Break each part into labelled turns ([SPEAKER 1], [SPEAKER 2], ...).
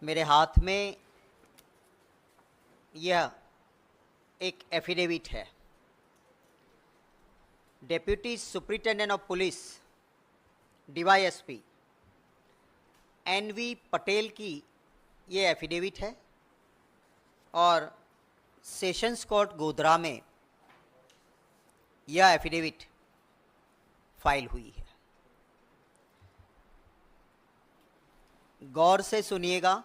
[SPEAKER 1] मेरे हाथ में यह एक एफिडेविट है। Deputy superintendent of police DYSP NV Patel की ये एफिडेविट है और सेशंस कोर्ट गोधरा में यह एफिडेविट फाइल हुई है। गौर से सुनिएगा,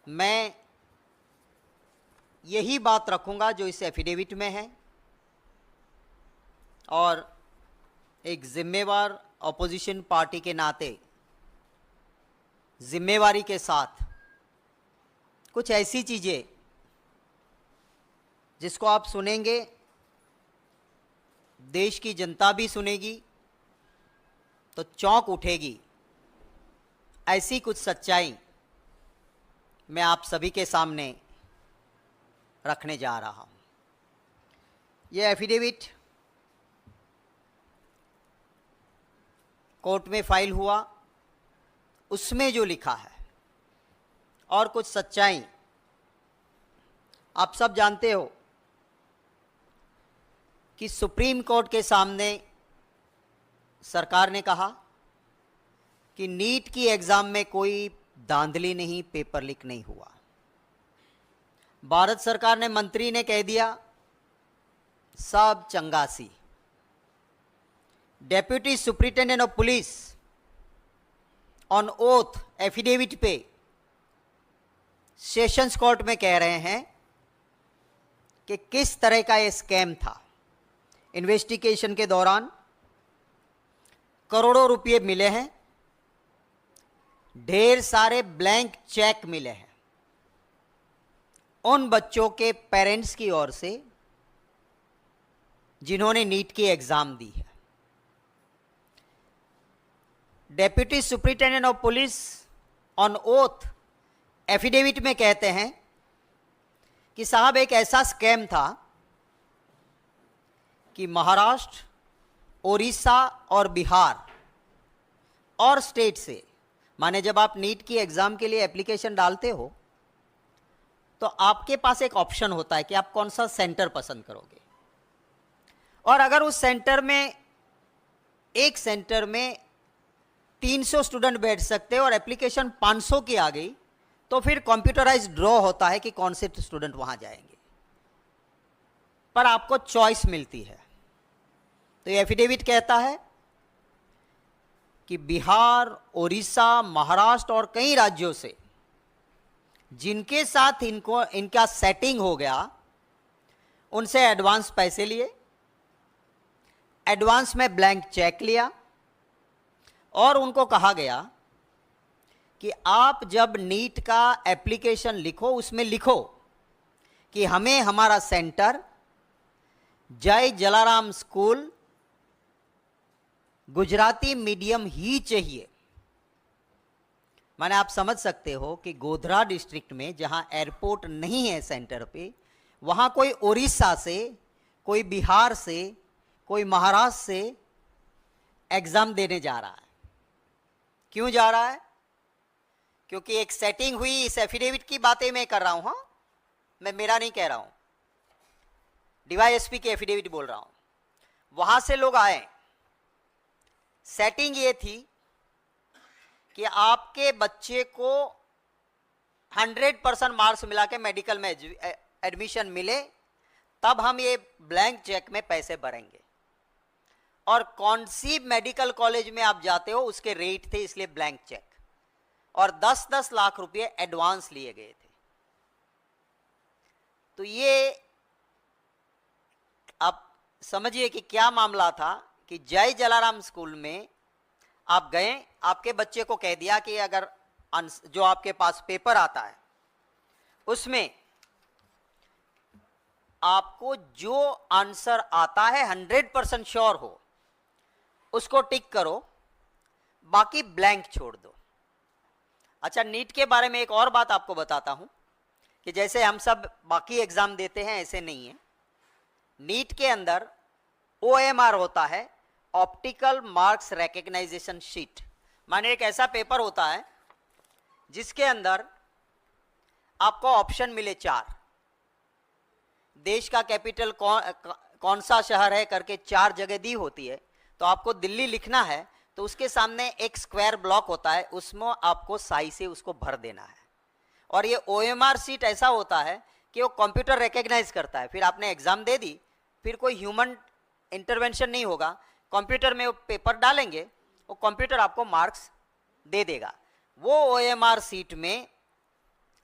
[SPEAKER 1] मैं यही बात रखूंगा जो इस एफिडेविट में है और एक जिम्मेवार अपोजिशन पार्टी के नाते जिम्मेवारी के साथ कुछ ऐसी चीज़ें जिसको आप सुनेंगे, देश की जनता भी सुनेगी तो चौंक उठेगी, ऐसी कुछ सच्चाई मैं आप सभी के सामने रखने जा रहा हूं। यह एफिडेविट कोर्ट में फाइल हुआ, उसमें जो लिखा है और कुछ सच्चाई आप सब जानते हो कि सुप्रीम कोर्ट के सामने सरकार ने कहा कि नीट की एग्ज़ाम में कोई धांधली नहीं, पेपर लीक नहीं हुआ। भारत सरकार ने, मंत्री ने कह दिया सब चंगासी। Deputy superintendent of police on oath affidavit पे सेशंस कोर्ट में कह रहे हैं कि किस तरह का ये स्कैम था। इन्वेस्टिगेशन के दौरान करोड़ों रुपए मिले हैं, ढेर सारे ब्लैंक चेक मिले हैं उन बच्चों के पेरेंट्स की ओर से जिन्होंने नीट की एग्जाम दी है। Deputy superintendent of police on oath affidavit में कहते हैं कि साहब एक ऐसा स्कैम था कि महाराष्ट्र, ओडिशा और बिहार और स्टेट से, माने जब आप नीट की एग्जाम के लिए एप्लीकेशन डालते हो तो आपके पास एक ऑप्शन होता है कि आप कौन सा सेंटर पसंद करोगे, और अगर उस सेंटर में, एक सेंटर में 300 स्टूडेंट बैठ सकते हैं और एप्लीकेशन 500 की आ गई तो फिर कंप्यूटराइज्ड ड्रॉ होता है कि कौन से स्टूडेंट वहां जाएंगे, पर आपको चॉइस मिलती है। तो ये एफिडेविट कहता है कि बिहार, ओडिशा, महाराष्ट्र और कई राज्यों से जिनके साथ इनका सेटिंग हो गया, उनसे एडवांस पैसे लिए, एडवांस में ब्लैंक चेक लिया और उनको कहा गया कि आप जब नीट का एप्लीकेशन लिखो, उसमें लिखो कि हमें हमारा सेंटर जय जलाराम स्कूल गुजराती मीडियम ही चाहिए। माने आप समझ सकते हो कि गोधरा डिस्ट्रिक्ट में जहां एयरपोर्ट नहीं है सेंटर पे, वहां कोई ओडिशा से, कोई बिहार से, कोई महाराष्ट्र से एग्जाम देने जा रहा है। क्यों जा रहा है? क्योंकि एक सेटिंग हुई। इस एफिडेविट की बातें मैं कर रहा हूं, हाँ, मैं मेरा नहीं कह रहा हूं, डीवाईएसपी की एफिडेविट बोल रहा हूं। वहां से लोग आए, सेटिंग ये थी कि आपके बच्चे को 100% मार्क्स मिला के मेडिकल में एडमिशन मिले, तब हम ये ब्लैंक चेक में पैसे भरेंगे। और कौन सी मेडिकल कॉलेज में आप जाते हो उसके रेट थे, इसलिए ब्लैंक चेक, और 10-10 लाख रुपए एडवांस लिए गए थे। तो ये आप समझिए कि क्या मामला था कि जय जलाराम स्कूल में आप गए, आपके बच्चे को कह दिया कि अगर जो आपके पास पेपर आता है उसमें आपको जो आंसर आता है 100% श्योर हो, उसको टिक करो, बाकी ब्लैंक छोड़ दो। अच्छा, नीट के बारे में एक और बात आपको बताता हूं कि जैसे हम सब बाकी एग्जाम देते हैं ऐसे नहीं है। नीट के अंदर OMR होता है, ऑप्टिकल मार्क्स रिकग्नाइजेशन शीट, माने एक ऐसा पेपर होता है जिसके अंदर आपको ऑप्शन मिले 4, देश का कैपिटल कौन सा शहर है करके 4 जगह दी होती है। तो आपको दिल्ली लिखना है तो उसके सामने एक स्क्वायर ब्लॉक होता है, उसमें आपको साई से उसको भर देना है। और ये OMR सीट ऐसा होता है कि वो कंप्यूटर रिकॉग्नाइज करता है। फिर आपने एग्जाम दे दी, फिर कोई ह्यूमन इंटरवेंशन नहीं होगा, कंप्यूटर में वो पेपर डालेंगे, वो कंप्यूटर आपको मार्क्स दे देगा। वो OMR सीट में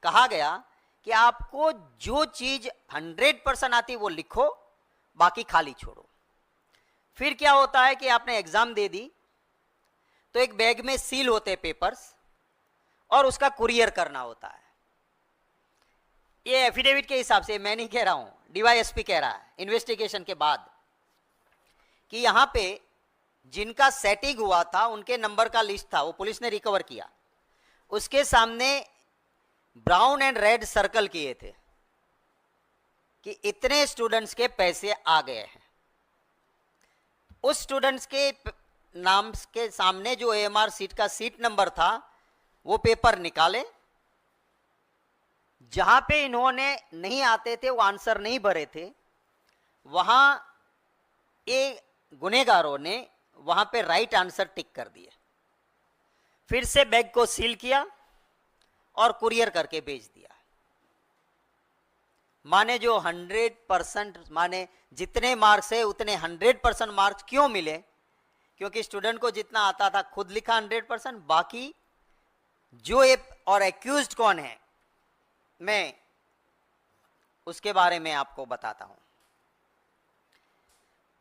[SPEAKER 1] कहा गया कि आपको जो चीज 100% आती वो लिखो, बाकी खाली छोड़ो। फिर क्या होता है कि आपने एग्जाम दे दी तो एक बैग में सील होते पेपर्स और उसका कुरियर करना होता है। ये एफिडेविट के हिसाब से, मैं नहीं कह रहा हूं, DYSP कह रहा है इन्वेस्टिगेशन के बाद, कि यहां पे जिनका सेटिंग हुआ था उनके नंबर का लिस्ट था, वो पुलिस ने रिकवर किया। उसके सामने ब्राउन एंड रेड सर्कल किए थे कि इतने स्टूडेंट्स के पैसे आ गए हैं। उस स्टूडेंट्स के नाम के सामने जो AMR सीट का सीट नंबर था वो पेपर निकाले, जहां पे इन्होंने नहीं आते थे, वो आंसर नहीं भरे थे, वहां ये गुनेगारों ने वहां पे राइट आंसर टिक कर दिए। फिर से बैग को सील किया और कुरियर करके भेज दिया। माने जो 100%, माने जितने मार्क्स है उतने 100% मार्क्स क्यों मिले? क्योंकि स्टूडेंट को जितना आता था खुद लिखा 100%, बाकी जो ये और एक्यूज्ड कौन है मैं उसके बारे में आपको बताता हूं।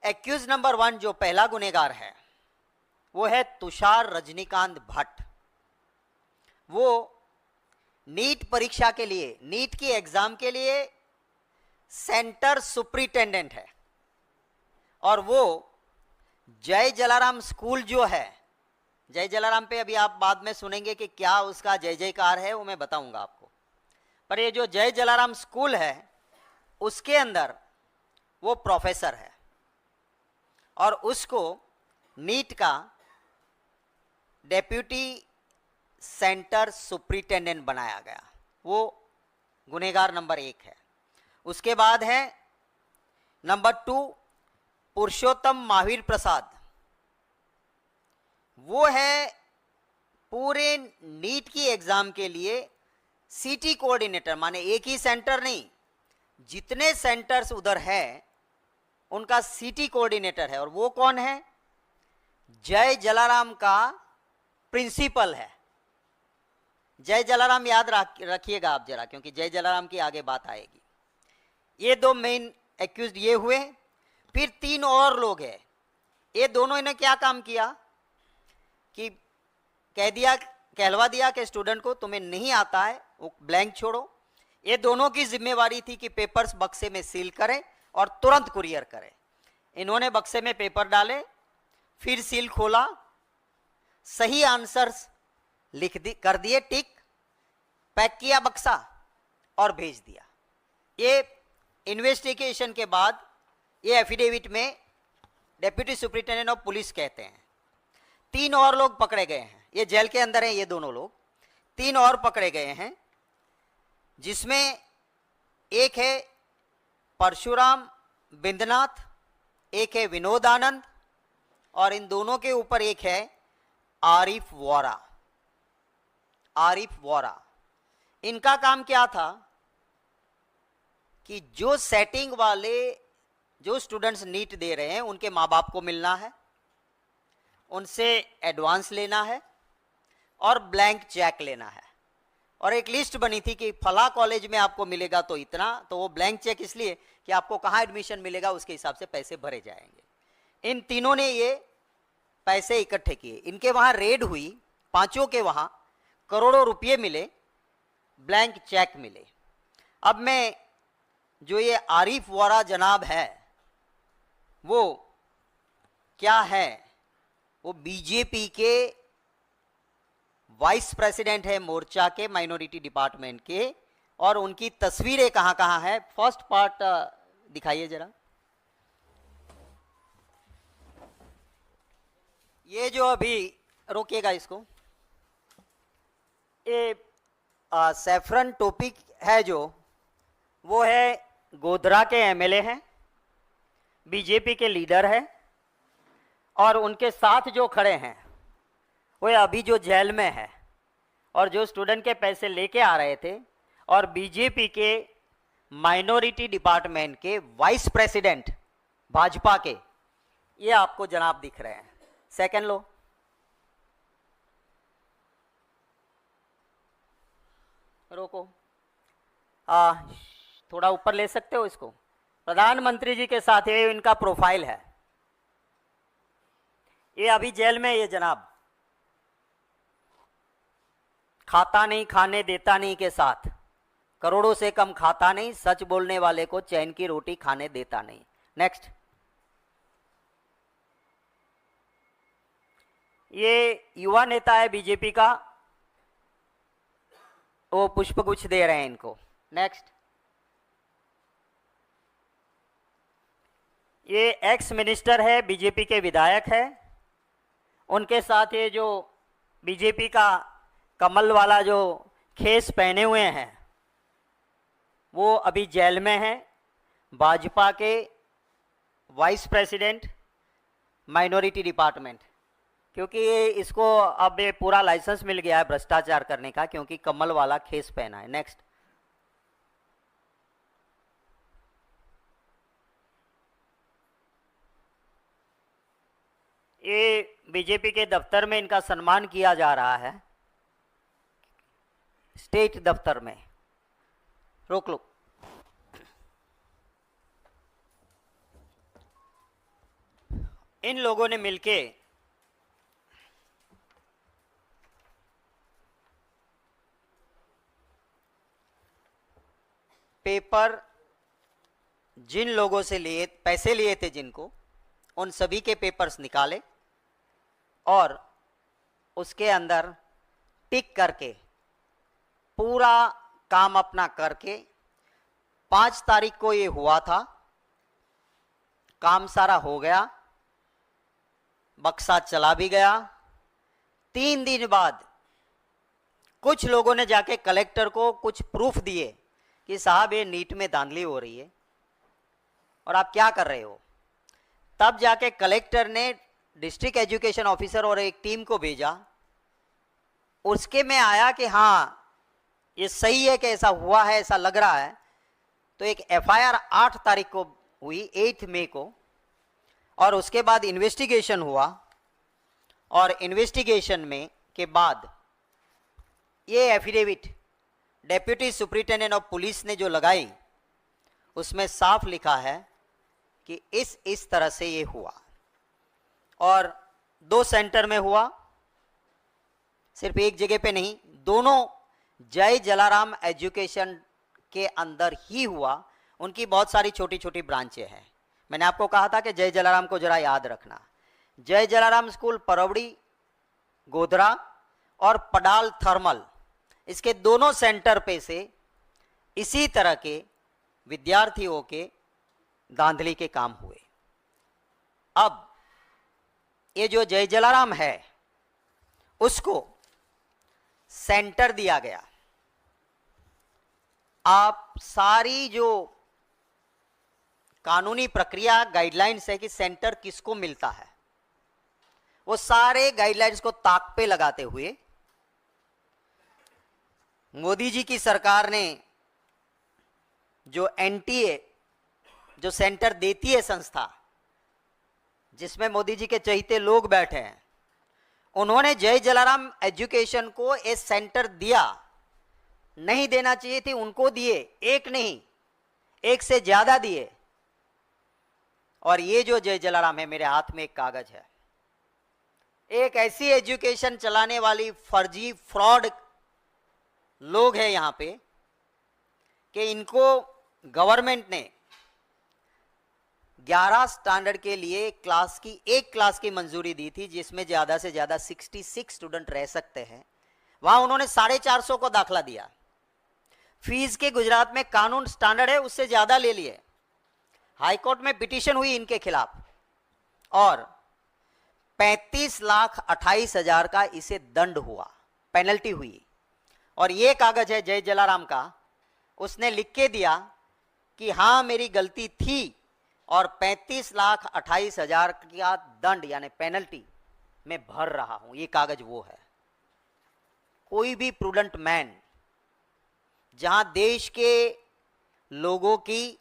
[SPEAKER 1] एक्यूज नंबर 1 जो पहला गुनेगार है वो है तुषार रजनीकांत भट्ट। वो नीट परीक्षा के लिए, नीट की एग्जाम के लिए सेंटर सुपरिटेंडेंट है। और वो जय जलाराम स्कूल जो है, जय जलाराम पे अभी आप बाद में सुनेंगे कि क्या उसका जय जयकार है, वो मैं बताऊंगा आपको। पर ये जो जय जलाराम स्कूल है उसके अंदर वो प्रोफेसर है और उसको नीट का डेप्यूटी सेंटर सुपरिटेंडेंट बनाया गया। वो गुनेगार नंबर 1 है। उसके बाद है नंबर 2 पुरुषोत्तम महावीर प्रसाद। वो है पूरे नीट की एग्जाम के लिए सिटी कोऑर्डिनेटर, माने एक ही सेंटर नहीं, जितने सेंटर्स उधर है उनका सिटी कोऑर्डिनेटर है। और वो कौन है? जय जलाराम का प्रिंसिपल है। जय जलाराम याद रखिएगा आप जरा, क्योंकि जय जलाराम की आगे बात आएगी। ये 2 मेन एक्यूज्ड ये हुए। फिर 3 और लोग हैं। ये दोनों ने क्या काम किया कि कहलवा दिया कि स्टूडेंट को तुम्हें नहीं आता है वो ब्लैंक छोड़ो। ये दोनों की जिम्मेवारी थी कि पेपर्स बक्से में सील करें और तुरंत कुरियर करें। इन्होंने बक्से में पेपर डाले, फिर सील खोला, सही आंसर्स कर दिए टिक, पैक किया बक्सा और भेज दिया। ये इन्वेस्टिगेशन के बाद ये एफिडेविट में डेप्यूटी सुपरिटेंडेंट ऑफ पुलिस कहते हैं। 3 और लोग पकड़े गए हैं, ये जेल के अंदर हैं ये दोनों लोग। 3 और पकड़े गए हैं, जिसमें एक है परशुराम बिंदनाथ, एक है विनोद आनंद और इन दोनों के ऊपर एक है आरिफ वोरा। आरिफ वोरा, इनका काम क्या था कि जो सेटिंग वाले जो स्टूडेंट्स नीट दे रहे हैं उनके माँ बाप को मिलना है, उनसे एडवांस लेना है और ब्लैंक चेक लेना है। और एक लिस्ट बनी थी कि फला कॉलेज में आपको मिलेगा तो इतना, तो वो ब्लैंक चेक इसलिए कि आपको कहाँ एडमिशन मिलेगा उसके हिसाब से पैसे भरे जाएंगे। इन तीनों ने ये पैसे इकट्ठे किए, इनके वहाँ रेड हुई, 5 के वहाँ करोड़ों रुपये मिले, ब्लैंक चेक मिले। अब मैं जो ये आरिफ वोरा जनाब है वो क्या है? वो बीजेपी के वाइस प्रेसिडेंट है मोर्चा के माइनॉरिटी डिपार्टमेंट के। और उनकी तस्वीरें कहां कहां है, फर्स्ट पार्ट दिखाइए जरा। ये जो अभी रोकिएगा इसको, ये सैफरन टोपी है जो, वो है गोधरा के एमएलए हैं, बीजेपी के लीडर हैं, और उनके साथ जो खड़े हैं वो अभी जो जेल में है, और जो स्टूडेंट के पैसे लेके आ रहे थे, और बीजेपी के माइनॉरिटी डिपार्टमेंट के वाइस प्रेसिडेंट भाजपा के, ये आपको जनाब दिख रहे हैं। सेकंड लो, रोको, थोड़ा ऊपर ले सकते हो इसको। प्रधानमंत्री जी के साथ ये इनका प्रोफाइल है, ये अभी जेल में, ये जनाब खाता नहीं खाने देता नहीं के साथ, करोड़ों से कम खाता नहीं, सच बोलने वाले को चैन की रोटी खाने देता नहीं। नेक्स्ट, ये युवा नेता है बीजेपी का, वो पुष्पगुच्छ दे रहे हैं इनको। नेक्स्ट, ये एक्स मिनिस्टर है, बीजेपी के विधायक है, उनके साथ ये जो बीजेपी का कमल वाला जो खेस पहने हुए हैं वो अभी जेल में हैं। भाजपा के वाइस प्रेसिडेंट माइनॉरिटी डिपार्टमेंट, क्योंकि ये इसको अब ये पूरा लाइसेंस मिल गया है भ्रष्टाचार करने का, क्योंकि कमल वाला खेस पहना है। नेक्स्ट, ये बीजेपी के दफ्तर में इनका सम्मान किया जा रहा है, स्टेट दफ्तर में। रोक लो, इन लोगों ने मिलके पेपर जिन लोगों से लिए पैसे लिए थे जिनको, उन सभी के पेपर्स निकाले और उसके अंदर टिक करके पूरा काम अपना करके 5 तारीख को ये हुआ था, काम सारा हो गया, बक्सा चला भी गया। 3 दिन बाद कुछ लोगों ने जाके कलेक्टर को कुछ प्रूफ दिए कि साहब ये नीट में धांधली हो रही है और आप क्या कर रहे हो। तब जाके कलेक्टर ने डिस्ट्रिक्ट एजुकेशन ऑफिसर और एक टीम को भेजा, उसके में आया कि हाँ ये सही है कि ऐसा हुआ है, ऐसा लग रहा है। तो एक एफआईआर 8 तारीख को हुई, 8 मई को, और उसके बाद इन्वेस्टिगेशन हुआ, और इन्वेस्टिगेशन में के बाद ये affidavit deputy superintendent of police ने जो लगाई, उसमें साफ लिखा है कि इस तरह से ये हुआ, और 2 सेंटर में हुआ, सिर्फ एक जगह पे नहीं, दोनों जय जलाराम एजुकेशन के अंदर ही हुआ। उनकी बहुत सारी छोटी छोटी ब्रांचें हैं। मैंने आपको कहा था कि जय जलाराम को जरा याद रखना। जय जलाराम स्कूल परवड़ी, गोधरा और पडाल थर्मल, इसके दोनों सेंटर पे से इसी तरह के विद्यार्थियों के धांधली के काम हुए। अब ये जो जय जलाराम है उसको सेंटर दिया गया। आप सारी जो कानूनी प्रक्रिया गाइडलाइंस है कि सेंटर किसको मिलता है, वो सारे गाइडलाइंस को ताक पे लगाते हुए मोदी जी की सरकार ने जो एनटीए, जो सेंटर देती है संस्था, जिसमें मोदी जी के चहेते लोग बैठे हैं, उन्होंने जय जलाराम एजुकेशन को एक सेंटर दिया। नहीं देना चाहिए थी, उनको दिए, एक नहीं, एक से ज्यादा दिए। और ये जो जय जलाराम है, मेरे हाथ में एक कागज है, एक ऐसी एजुकेशन चलाने वाली फर्जी फ्रॉड लोग हैं यहां पे कि इनको गवर्नमेंट ने 11 स्टैंडर्ड के लिए एक क्लास की मंजूरी दी थी, जिसमें ज्यादा से ज्यादा 66 स्टूडेंट रह सकते हैं। वहां उन्होंने 450 को दाखला दिया। फीस के गुजरात में कानून स्टैंडर्ड है, उससे ज्यादा ले लिए। हाईकोर्ट में पिटीशन हुई इनके खिलाफ और 35,28,000 का इसे दंड हुआ, पेनल्टी हुई। और ये कागज है जय जलाराम का, उसने लिख के दिया कि हाँ मेरी गलती थी और 35,28,000 का दंड यानी पेनल्टी मैं भर रहा हूं, ये कागज वो है। कोई भी प्रूडेंट मैन जहां देश के लोगों की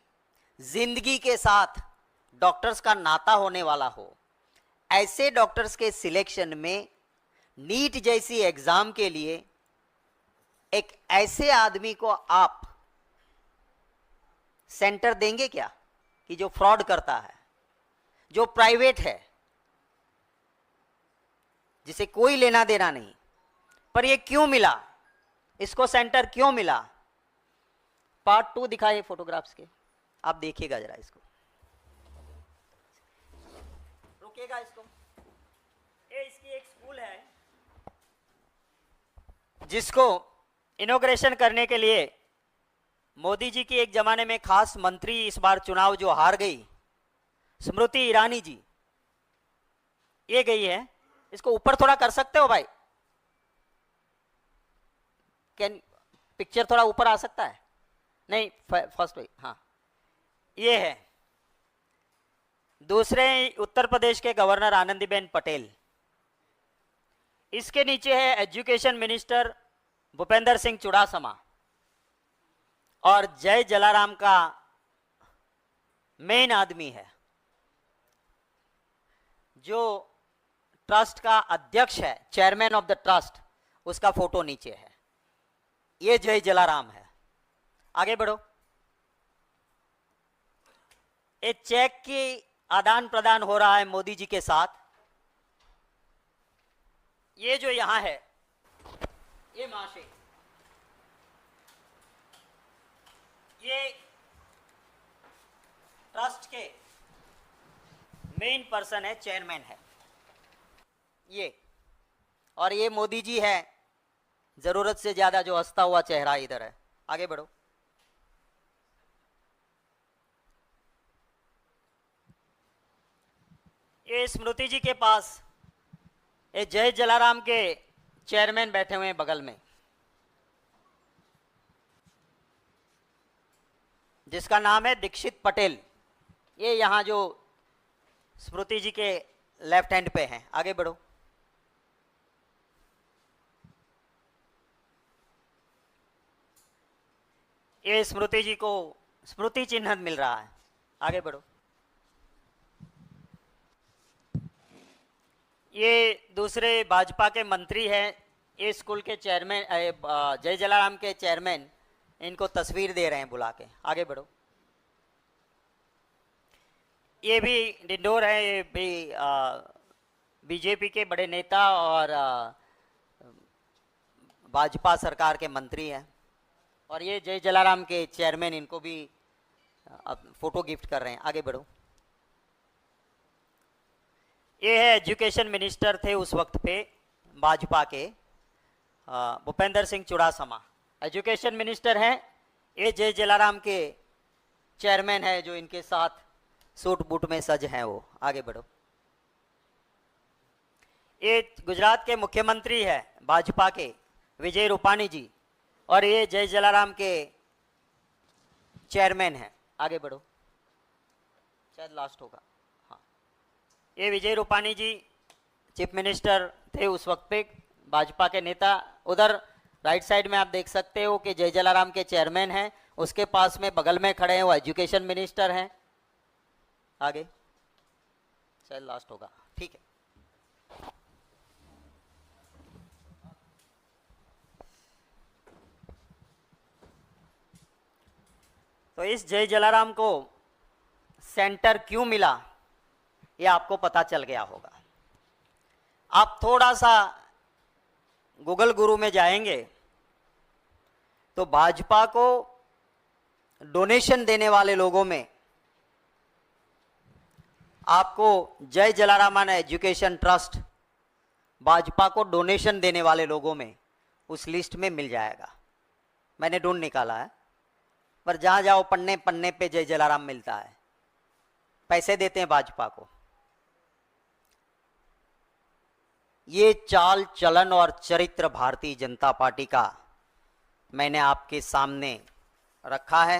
[SPEAKER 1] जिंदगी के साथ डॉक्टर्स का नाता होने वाला हो, ऐसे डॉक्टर्स के सिलेक्शन में नीट जैसी एग्जाम के लिए एक ऐसे आदमी को आप सेंटर देंगे क्या कि जो फ्रॉड करता है, जो प्राइवेट है, जिसे कोई लेना देना नहीं। पर ये क्यों मिला, इसको सेंटर क्यों मिला? पार्ट 2 दिखाए फोटोग्राफ्स के, आप देखिएगा जरा इसको, रुकिएगा इसको। ये इसकी एक स्कूल है जिसको इनॉग्रेशन करने के लिए मोदी जी की एक जमाने में खास मंत्री, इस बार चुनाव जो हार गई, स्मृति ईरानी जी, ये गई है। इसको ऊपर थोड़ा कर सकते हो भाई, कैन पिक्चर थोड़ा ऊपर आ सकता है? नहीं, फर्स्ट भाई, हाँ ये है। दूसरे उत्तर प्रदेश के गवर्नर आनंदीबेन पटेल, इसके नीचे है एजुकेशन मिनिस्टर भूपेंद्र सिंह चुड़ासमा, और जय जलाराम का मेन आदमी है जो ट्रस्ट का अध्यक्ष है, चेयरमैन ऑफ द ट्रस्ट, उसका फोटो नीचे है। ये जय जलाराम है। आगे बढ़ो। एक चेक की आदान प्रदान हो रहा है मोदी जी के साथ। ये जो यहां है, ये महाशय, ये ट्रस्ट के मेन पर्सन है, चेयरमैन है ये, और ये मोदी जी है, जरूरत से ज्यादा जो हंसता हुआ चेहरा इधर है। आगे बढ़ो। ये स्मृति जी के पास ये जय जलाराम के चेयरमैन बैठे हुए हैं बगल में, जिसका नाम है दीक्षित पटेल। ये यहां जो स्मृति जी के लेफ्ट हैंड पे हैं। आगे बढ़ो। ये स्मृति जी को स्मृति चिन्ह मिल रहा है। आगे बढ़ो। ये दूसरे भाजपा के मंत्री हैं, ये स्कूल के चेयरमैन, जय जलाराम के चेयरमैन, इनको तस्वीर दे रहे हैं बुला के। आगे बढ़ो। ये भी डिंडोर है, ये भी बीजेपी के बड़े नेता और भाजपा सरकार के मंत्री हैं, और ये जय जलाराम के चेयरमैन, इनको भी फोटो गिफ्ट कर रहे हैं। आगे बढ़ो। ये है एजुकेशन मिनिस्टर थे उस वक्त पे भाजपा के, भूपेंद्र सिंह चुड़ासमा एजुकेशन मिनिस्टर हैं। ये जय जलाराम के चेयरमैन है जो इनके साथ सूट बूट में सज हैं वो। आगे बढ़ो। ये गुजरात के मुख्यमंत्री है भाजपा के, विजय रूपानी जी, और ये जय जलाराम के चेयरमैन हैं। आगे बढ़ो, शायद लास्ट होगा। हाँ, ये विजय रूपानी जी चीफ मिनिस्टर थे उस वक्त पे, भाजपा के नेता। उधर राइट साइड में आप देख सकते हो कि जय जलाराम के चेयरमैन हैं, उसके पास में बगल में खड़े हैं वो एजुकेशन मिनिस्टर हैं। आगे, शायद लास्ट होगा, ठीक है। तो इस जय जलाराम को सेंटर क्यों मिला, ये आपको पता चल गया होगा। आप थोड़ा सा गूगल गुरु में जाएंगे तो भाजपा को डोनेशन देने वाले लोगों में आपको जय जलाराम एजुकेशन ट्रस्ट भाजपा को डोनेशन देने वाले लोगों में उस लिस्ट में मिल जाएगा। मैंने ढूंढ निकाला है, पर जहां जाओ पन्ने पन्ने पे जय जलाराम मिलता है, पैसे देते हैं भाजपा को। ये चाल चलन और चरित्र भारतीय जनता पार्टी का मैंने आपके सामने रखा है।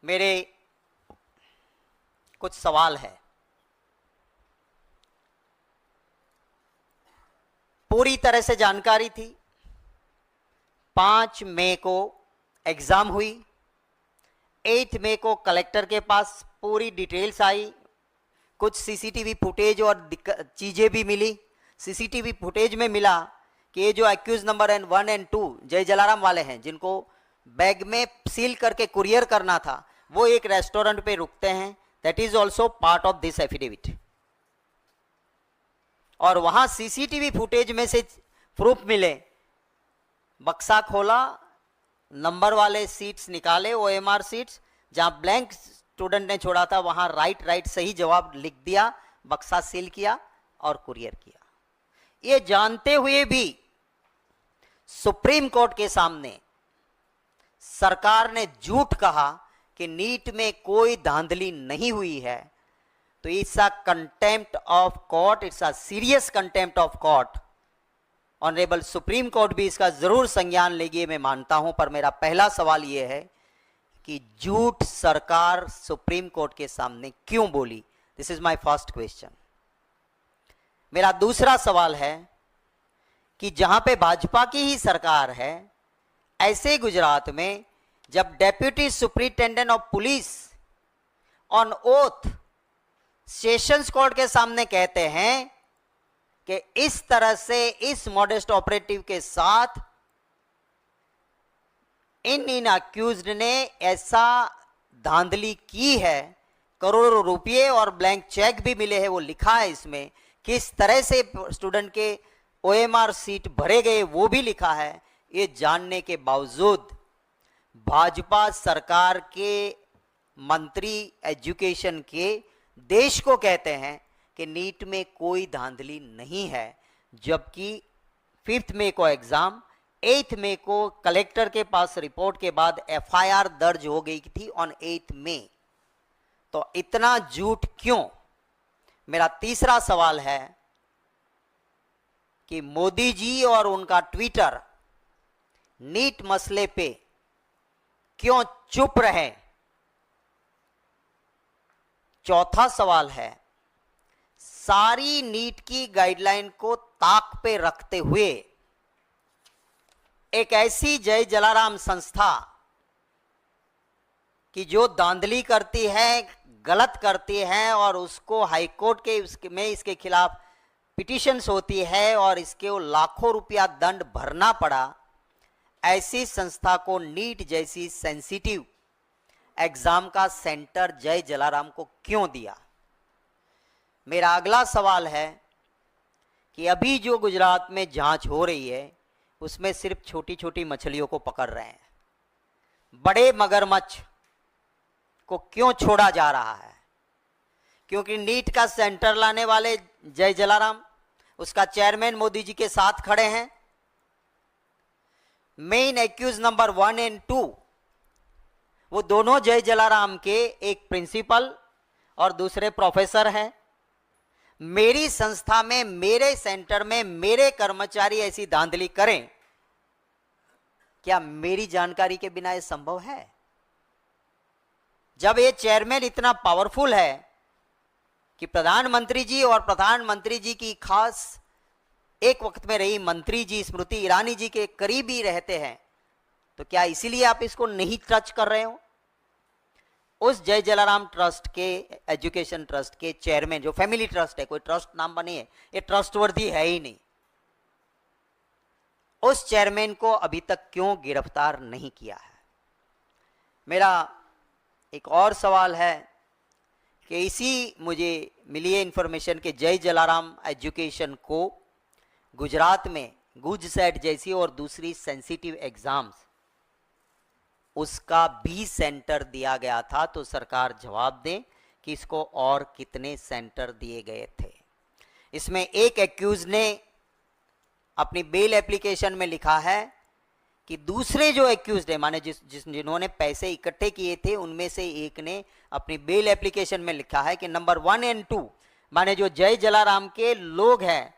[SPEAKER 1] मेरे कुछ सवाल है। पूरी तरह से जानकारी थी। 5 मई को एग्जाम हुई। 8 मई को कलेक्टर के पास पूरी डिटेल्स आई। कुछ सीसीटीवी फुटेज और चीजें भी मिली। सीसीटीवी फुटेज में मिला कि ये जो एक्यूज नंबर 1 और 2 जय जलाराम वाले हैं, जिनको बैग में सील करके कुरियर करना था, वो एक रेस्टोरेंट पे रुकते हैं। That is also part of this affidavit. और वहां सीसीटीवी फुटेज में से प्रूफ मिले। बक्सा खोला, नंबर वाले सीट्स निकाले, ओएमआर सीट्स, जहां ब्लैंक स्टूडेंट ने छोड़ा था वहां राइट सही जवाब लिख दिया, बक्सा सील किया और कुरियर किया। ये जानते हुए भी सुप्रीम कोर्ट के सामने सरकार ने झूठ कहा कि नीट में कोई धांधली नहीं हुई है, तो it's a contempt of court, it's a serious contempt of court. Honourable supreme court भी इसका जरूर संज्ञान लेगी, मैं मानता हूं। पर मेरा पहला सवाल यह है कि झूठ सरकार सुप्रीम कोर्ट के सामने क्यों बोली? This is my first question. मेरा दूसरा सवाल है कि जहां पे भाजपा की ही सरकार है, ऐसे गुजरात में जब deputy superintendent of police on oath sessions court के सामने कहते हैं कि इस तरह से इस मॉडेस्ट ऑपरेटिव के साथ इन अक्यूज्ड ने ऐसा धांधली की है, करोड़ों रुपये और ब्लैंक चेक भी मिले हैं, वो लिखा है इसमें, किस तरह से स्टूडेंट के ओएमआर सीट भरे गए वो भी लिखा है। ये जानने के बावजूद भाजपा सरकार के मंत्री एजुकेशन के देश को कहते हैं कि नीट में कोई धांधली नहीं है, जबकि 5 मई को एग्जाम, 8 मई को कलेक्टर के पास रिपोर्ट के बाद एफआईआर दर्ज हो गई थी ऑन 8 मई। तो इतना झूठ क्यों? मेरा तीसरा सवाल है कि मोदी जी और उनका ट्विटर नीट मसले पे क्यों चुप रहे? चौथा सवाल है, सारी नीट की गाइडलाइन को ताक पे रखते हुए एक ऐसी जय जलाराम संस्था की जो धांधली करती है, गलत करती है और उसको हाईकोर्ट के में इसके खिलाफ पिटिशंस होती है और इसके लाखों रुपया दंड भरना पड़ा, ऐसी संस्था को नीट जैसी सेंसिटिव एग्जाम का सेंटर जय जलाराम को क्यों दिया? मेरा अगला सवाल है कि अभी जो गुजरात में जांच हो रही है उसमें सिर्फ छोटी छोटी मछलियों को पकड़ रहे हैं, बड़े मगरमच्छ को क्यों छोड़ा जा रहा है? क्योंकि नीट का सेंटर लाने वाले जय जलाराम, उसका चेयरमैन मोदी जी के साथ खड़े हैं। मेन एक्यूज नंबर 1 और 2 वो दोनों जय जलाराम के एक प्रिंसिपल और दूसरे प्रोफेसर हैं। मेरी संस्था में, मेरे सेंटर में मेरे कर्मचारी ऐसी धांधली करें, क्या मेरी जानकारी के बिना यह संभव है? जब ये चेयरमैन इतना पावरफुल है कि प्रधानमंत्री जी और प्रधानमंत्री जी की खास एक वक्त में रही मंत्री जी स्मृति ईरानी जी के करीब ही रहते हैं, तो क्या इसीलिए आप इसको नहीं टच कर रहे हो? उस जय जलाराम ट्रस्ट के, एजुकेशन ट्रस्ट के चेयरमैन, जो फैमिली ट्रस्ट है, कोई ट्रस्ट नाम बनी है, ये ट्रस्टवर्दी है ही नहीं, उस चेयरमैन को अभी तक क्यों गिरफ्तार नहीं किया है? मेरा एक और सवाल है कि इसी मुझे मिली है इंफॉर्मेशन कि जय जलाराम एजुकेशन को गुजरात में गुजसेट जैसी और दूसरी सेंसिटिव एग्जाम्स, उसका भी सेंटर दिया गया था। तो सरकार जवाब दे कि इसको और कितने सेंटर दिए गए थे। इसमें एक एक्यूज ने अपनी बेल एप्लीकेशन में लिखा है कि दूसरे जो एक्यूज है, माने जिन्होंने पैसे इकट्ठे किए थे, उनमें से एक ने अपनी बेल एप्लीकेशन में लिखा है कि नंबर 1 और 2 माने जो जय जलाराम के लोग हैं,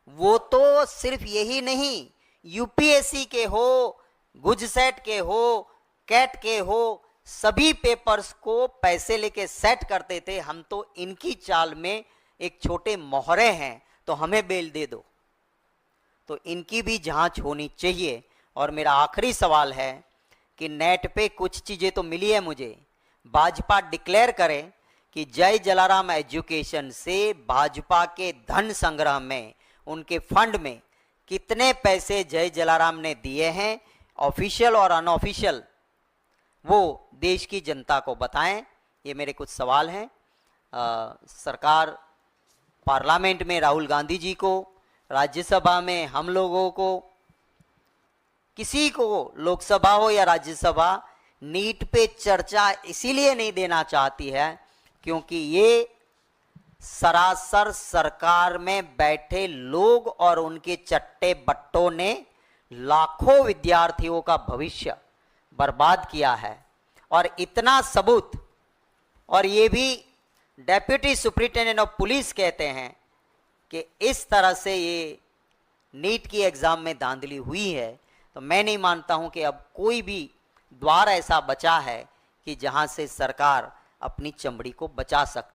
[SPEAKER 1] वो तो सिर्फ यही नहीं, यूपीएससी के हो, गुजसेट के हो, कैट के हो, सभी पेपर्स को पैसे लेके सेट करते थे। हम तो इनकी चाल में एक छोटे मोहरे हैं, तो हमें बेल दे दो। तो इनकी भी जांच होनी चाहिए। और मेरा आखिरी सवाल है कि नेट पे कुछ चीजें तो मिली है मुझे, भाजपा डिक्लेयर करे कि जय जलाराम एजुकेशन से भाजपा के धन संग्रह में, उनके फंड में कितने पैसे जय जलाराम ने दिए हैं, ऑफिशियल और अनऑफिशियल, वो देश की जनता को बताएं। ये मेरे कुछ सवाल हैं। सरकार, पार्लियामेंट में राहुल गांधी जी को, राज्यसभा में हम लोगों को, किसी को, लोकसभा हो या राज्यसभा, नीट पे चर्चा इसीलिए नहीं देना चाहती है क्योंकि ये सरासर सरकार में बैठे लोग और उनके चट्टे बट्टों ने लाखों विद्यार्थियों का भविष्य बर्बाद किया है। और इतना सबूत, और ये भी डेप्यूटी सुप्रिंटेंडेंट ऑफ पुलिस कहते हैं कि इस तरह से ये नीट की एग्जाम में धांधली हुई है, तो मैं नहीं मानता हूं कि अब कोई भी द्वार ऐसा बचा है कि जहां से सरकार अपनी चमड़ी को बचा सकती